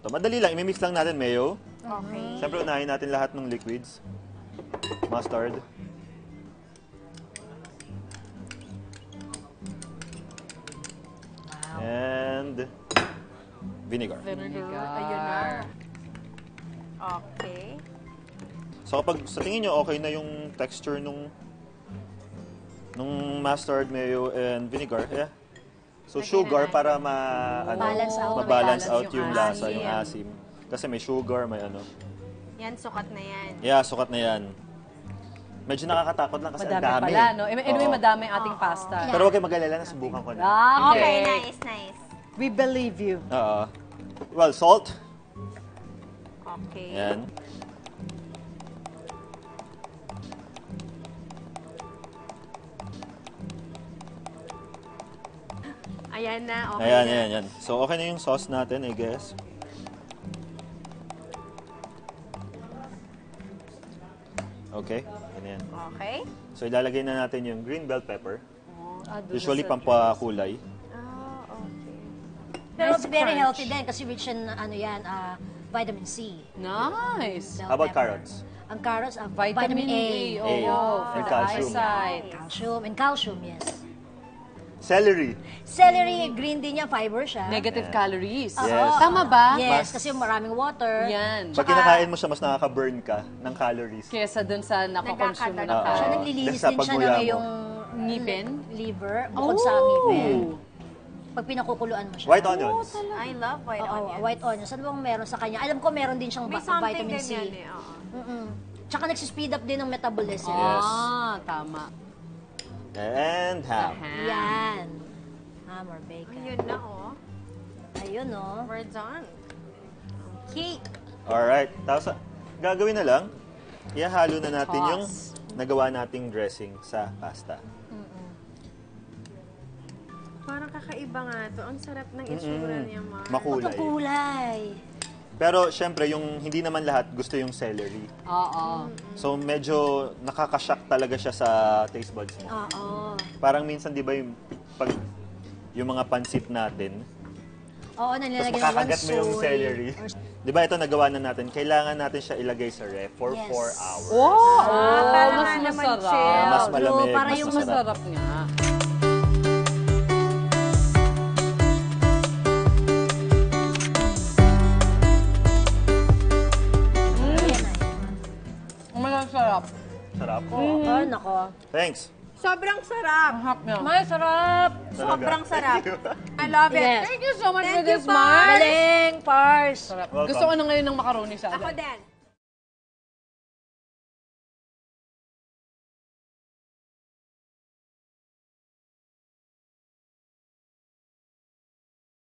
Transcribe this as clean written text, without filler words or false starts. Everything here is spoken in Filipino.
Ito, madali lang. I-mix lang natin mayo. Okay. Siyempre, unahin natin lahat ng liquids. Mustard. And vinegar. Ayun na. Okay. So kapag sa tingin nyo okay na yung texture nung mustard, mayo, and vinegar, yeah. So sugar para ma-balance out yung lasa, yung asim. Kasi may sugar, may ano. Yan, sukat na yan. Yeah, sukat na yan. Medyo nakakatakot lang kasi ang Madami dami. pala, no? Anyway, madami ating pasta. Pero huwag kayo mag-alala, nasubukan ko na. Okay, nice, nice. We believe you. Well, salt. Okay. Yan. Ayan na, okay Ayan, na. ayan. So, okay na yung sauce natin, I guess. Okay, yan. Okay. So, ilalagay na natin yung green bell pepper. Doon Usually, sa- pampakulay. Okay. Pero Nice very crunch. healthy din kasi rich in vitamin C. Nice. Bell How about pepper. carrots? Ang carrots, Vitamin A. A. For And the calcium. eyesight. Calcium, yes. Celery. Celery, green din yan, fiber siya. Negative calories. Yes. Tama ba? Yes, kasi maraming water. Yan. Pag kinakain mo siya, mas nakaka-burn ka ng calories. Kesa dun sa nakakonsume na Nagkakadala. Siya Oo. naglilinis Dahil sa din siya pagmuya ng mo. iyong ngipin. liver, bukod sa ngipin. Pag pinakukuluan mo siya. White onions. I love white Oo, onions. white onions. Ano bang meron sa kanya? Alam ko meron din siyang May something vitamin din C. yan eh. Oo. Tsaka nagsispeed up din ng metabolism. Yes. Tama. And ham. Yan. Ham or bacon. Ayun na, oh. Ayun, oh. We're done. Okay. Alright. Tapos, gagawin na lang, ihahalo na natin Toss. yung nagawa nating dressing sa pasta. Parang kakaiba nga to. Ang sarap ng itsura niya, Ma. Makulay. Kulay. Pero, syempre, yung hindi naman lahat gusto yung celery. Oo. So, medyo nakakashock talaga siya sa taste buds mo. Oo. Parang minsan, di ba, yung mga pansit natin, Oo, tapos nalalagyan ng makakagat mo yung soy. celery. Di ba, ito nagawa na natin. Kailangan natin siya ilagay sa ref for Yes. 4 hours. para mas nga naman masarap. chill. Mas malamig, True, para mas yung masarap. Masarap nga. Masarap. Sarap. Oh, nako. Thanks. Sobrang sarap. Hap niya. Masarap. Sobrang sarap. I love it. Yes. Thank you so much Thank for you, this, Mars. Mars. Galing, Pars. Gusto ko na ngayon ng macaroni sa Ako din.